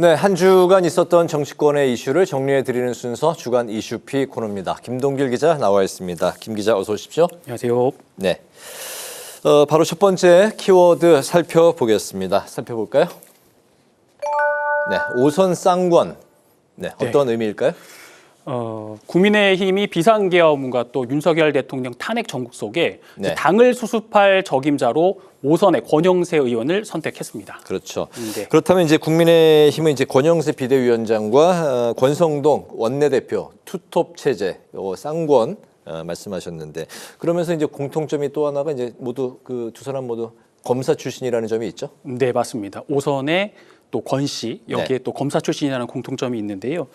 네, 한 주간 있었던 정치권의 이슈를 정리해드리는 순서 주간 이슈피 코너입니다. 김동길 기자 나와 있습니다. 김 기자 어서 오십시오. 안녕하세요. 네, 바로 첫 번째 키워드 살펴보겠습니다. 살펴볼까요? 네, 5선 쌍권. 네, 어떤 의미일까요? 국민의힘이 비상계엄과 또 윤석열 대통령 탄핵 정국 속에 네. 당을 수습할 적임자로 5선의 권영세 의원을 선택했습니다. 그렇죠. 네. 그렇다면 이제 국민의힘은 이제 권영세 비대위원장과 권성동 원내대표 투톱 체제, 쌍권 말씀하셨는데 그러면서 이제 공통점이 또 하나가 이제 모두 그 두 사람 모두 검사 출신이라는 점이 있죠. 네, 맞습니다. 5선의 또 권 씨, 여기에 네. 또 검사 출신이라는 공통점이 있는데요.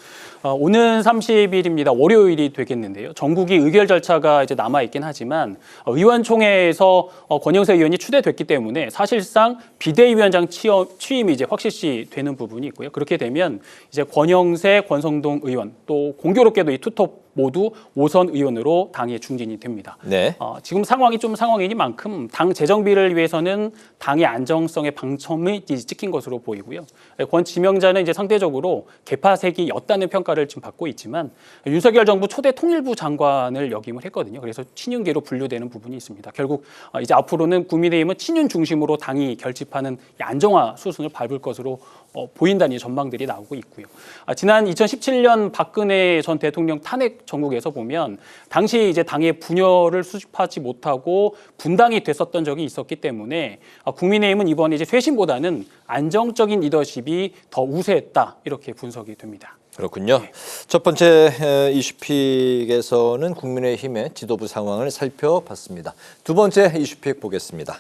오는 30일입니다. 월요일이 되겠는데요. 전국이 의결 절차가 이제 남아 있긴 하지만 의원총회에서 권영세 의원이 추대됐기 때문에 사실상 비대위원장 취임이 이제 확실시 되는 부분이 있고요. 그렇게 되면 이제 권영세, 권성동 의원 또 공교롭게도 이 투톱 모두 5선 의원으로 당에 중진이 됩니다. 네. 지금 상황이 좀 상황이니만큼 당 재정비를 위해서는 당의 안정성의 방점이 찍힌 것으로 보이고요. 권 지명자는 이제 상대적으로 개파색이었다는 평가를 지금 받고 있지만 윤석열 정부 초대 통일부 장관을 역임을 했거든요. 그래서 친윤계로 분류되는 부분이 있습니다. 결국 이제 앞으로는 국민의힘은 친윤 중심으로 당이 결집하는 안정화 수순을 밟을 것으로 보인다는 전망들이 나오고 있고요. 지난 2017년 박근혜 전 대통령 탄핵 정국에서 보면 당시 이제 당의 분열을 수습하지 못하고 분당이 됐었던 적이 있었기 때문에 국민의힘은 이번에 이제 쇄신보다는 안정적인 리더십이 더 우세했다 이렇게 분석이 됩니다. 그렇군요. 네. 첫 번째 이슈픽에서는 국민의힘의 지도부 상황을 살펴봤습니다. 두 번째 이슈픽 보겠습니다.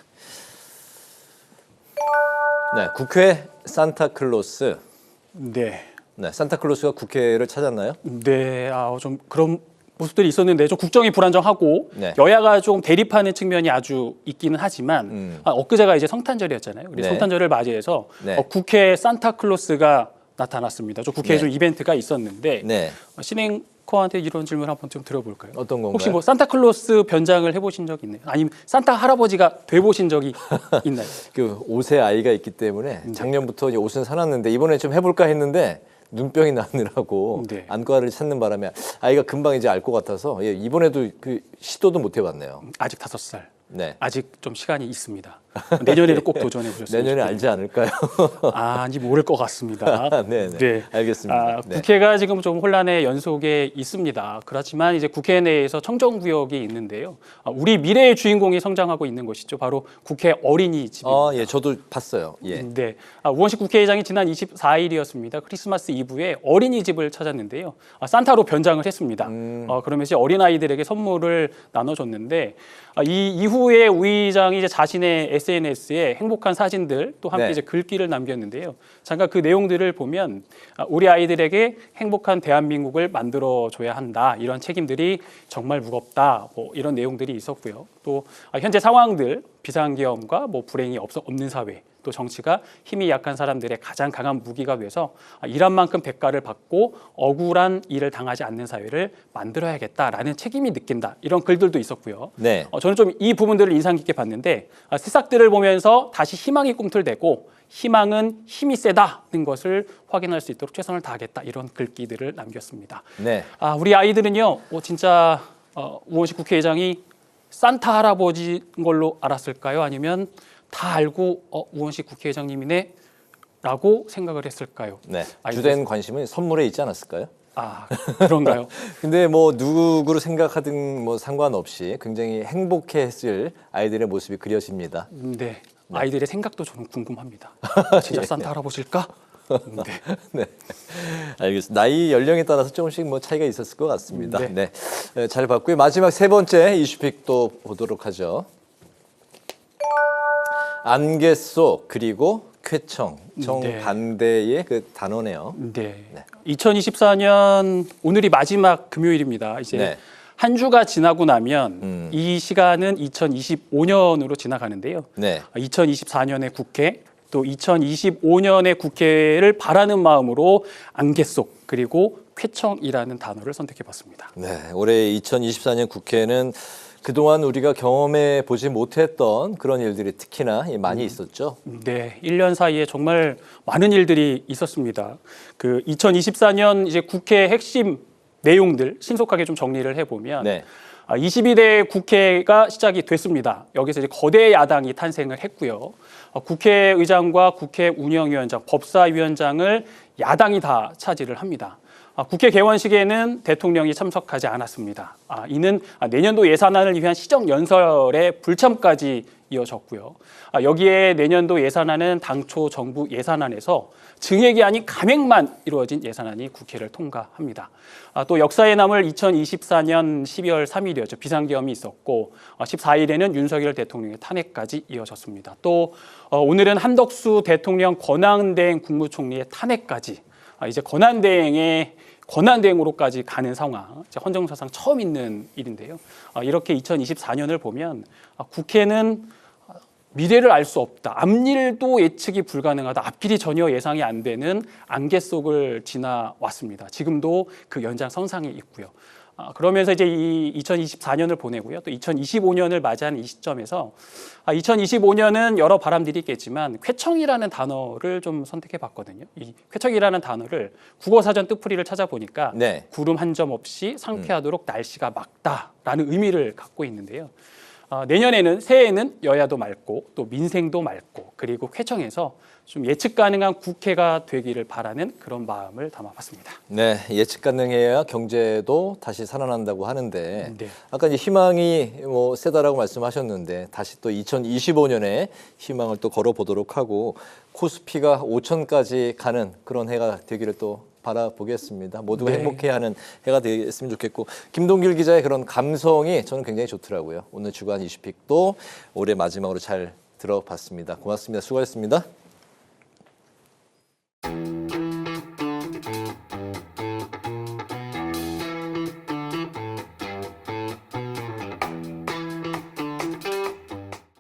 네, 국회 산타클로스. 네. 네, 산타클로스가 국회를 찾았나요? 네, 좀 그런 모습들이 있었는데 좀 국정이 불안정하고 네. 여야가 좀 대립하는 측면이 아주 있기는 하지만 엊그제가 이제 성탄절이었잖아요. 그래서 네. 성탄절을 맞이해서 네. 국회 산타클로스가 나타났습니다. 좀 국회에 네. 좀 이벤트가 있었는데 네. 신앵커한테 이런 질문 한번 좀 드려볼까요? 어떤 건가요? 혹시 뭐 산타클로스 변장을 해보신 적 있나요? 아니면 산타 할아버지가 돼보신 적이 있나요? 그 옷에 아이가 있기 때문에 작년부터 이제 옷은 사놨는데 이번에 좀 해볼까 했는데 눈병이 나느라고 네. 안과를 찾는 바람에 아이가 금방 이제 알 것 같아서 이번에도 그 시도도 못 해봤네요. 아직 5살. 네. 아직 좀 시간이 있습니다. 내년에는 꼭 도전해 보셨으면 내년에 좋겠네요. 알지 않을까요? 아니 모를 것 같습니다. 네. 알겠습니다. 네. 국회가 지금 좀 혼란의 연속에 있습니다. 그렇지만 이제 국회 내에서 청정구역이 있는데요. 우리 미래의 주인공이 성장하고 있는 것이죠. 바로 국회 어린이집입니다. 예, 저도 봤어요. 예. 네, 우원식 국회의장이 지난 24일이었습니다. 크리스마스 이브에 어린이집을 찾았는데요. 산타로 변장을 했습니다. 그러면서 어린아이들에게 선물을 나눠줬는데 이 이후에 우 의장이 이제 자신의 SNS에 행복한 사진들 또 함께 네. 이제 글귀를 남겼는데요. 잠깐 그 내용들을 보면 우리 아이들에게 행복한 대한민국을 만들어줘야 한다. 이런 책임들이 정말 무겁다. 뭐 이런 내용들이 있었고요. 또 현재 상황들 비상계엄과 뭐 불행이 없는 사회 또 정치가 힘이 약한 사람들의 가장 강한 무기가 돼서 일한 만큼 대가를 받고 억울한 일을 당하지 않는 사회를 만들어야겠다라는 책임이 느낀다. 이런 글들도 있었고요. 네. 저는 좀 이 부분들을 인상 깊게 봤는데 새싹들을 보면서 다시 희망이 꿈틀대고 희망은 힘이 세다는 것을 확인할 수 있도록 최선을 다하겠다. 이런 글귀들을 남겼습니다. 네. 우리 아이들은요. 진짜 우원식 국회의장이 산타 할아버지인 걸로 알았을까요? 아니면 다 알고 우원식 국회의장님이네 라고 생각을 했을까요? 네. 아이들. 주된 관심은 선물에 있지 않았을까요? 그런가요? 근데 뭐 누구로 생각하든 뭐 상관없이 굉장히 행복해했을 아이들의 모습이 그려집니다. 네. 아이들의 생각도 저는 궁금합니다. 진짜 산타 할아버지일까? 네. 네, 알겠습니다. 나이 연령에 따라서 조금씩 뭐 차이가 있었을 것 같습니다. 네. 네, 잘 봤고요. 마지막 세 번째 이슈픽 또 보도록 하죠. 안개 속 그리고 쾌청 정반대의 그 단어네요. 네. 2024년 오늘이 마지막 금요일입니다. 이제 네. 한 주가 지나고 나면 이 시간은 2025년으로 지나가는데요. 네. 2024년의 국회 또 2025년의 국회를 바라는 마음으로 안개 속 그리고 쾌청이라는 단어를 선택해봤습니다. 네, 올해 2024년 국회는 그동안 우리가 경험해 보지 못했던 그런 일들이 특히나 많이 있었죠. 네, 1년 사이에 정말 많은 일들이 있었습니다. 그 2024년 이제 국회 핵심 내용들 신속하게 좀 정리를 해보면 네. 22대 국회가 시작이 됐습니다. 여기서 이제 거대 야당이 탄생을 했고요. 국회의장과 국회 운영위원장, 법사위원장을 야당이 다 차지를 합니다. 국회 개원식에는 대통령이 참석하지 않았습니다. 이는 내년도 예산안을 위한 시정연설의 불참까지 이어졌고요. 여기에 내년도 예산안은 당초 정부 예산안에서 증액이 아닌 감액만 이루어진 예산안이 국회를 통과합니다. 또 역사에 남을 2024년 12월 3일이었죠. 비상계엄이 있었고 14일에는 윤석열 대통령의 탄핵까지 이어졌습니다. 또 오늘은 한덕수 대통령 권한대행 국무총리의 탄핵까지 이제 권한대행으로까지 가는 상황, 헌정사상 처음 있는 일인데요. 이렇게 2024년을 보면 국회는 미래를 알 수 없다. 앞일도 예측이 불가능하다. 앞길이 전혀 예상이 안 되는 안개 속을 지나왔습니다. 지금도 그 연장선상에 있고요. 그러면서 이제 이 2024년을 보내고요. 또 2025년을 맞이하는 이 시점에서 2025년은 여러 바람들이 있겠지만 쾌청이라는 단어를 좀 선택해 봤거든요. 이 쾌청이라는 단어를 국어사전 뜻풀이를 찾아보니까 네. 구름 한 점 없이 상쾌하도록 날씨가 맑다라는 의미를 갖고 있는데요. 내년에는 새해에는 여야도 맑고 또 민생도 맑고 그리고 쾌청해서 좀 예측 가능한 국회가 되기를 바라는 그런 마음을 담아봤습니다. 네, 예측 가능해야 경제도 다시 살아난다고 하는데 네. 아까 이제 희망이 세다라고 말씀하셨는데 다시 또 2025년에 희망을 또 걸어보도록 하고 코스피가 5천까지 가는 그런 해가 되기를 또 바라보겠습니다. 모두가 네. 행복해하는 해가 되었으면 좋겠고 김동길 기자의 그런 감성이 저는 굉장히 좋더라고요. 오늘 주간 이슈픽도 올해 마지막으로 잘 들어봤습니다. 고맙습니다. 수고하셨습니다.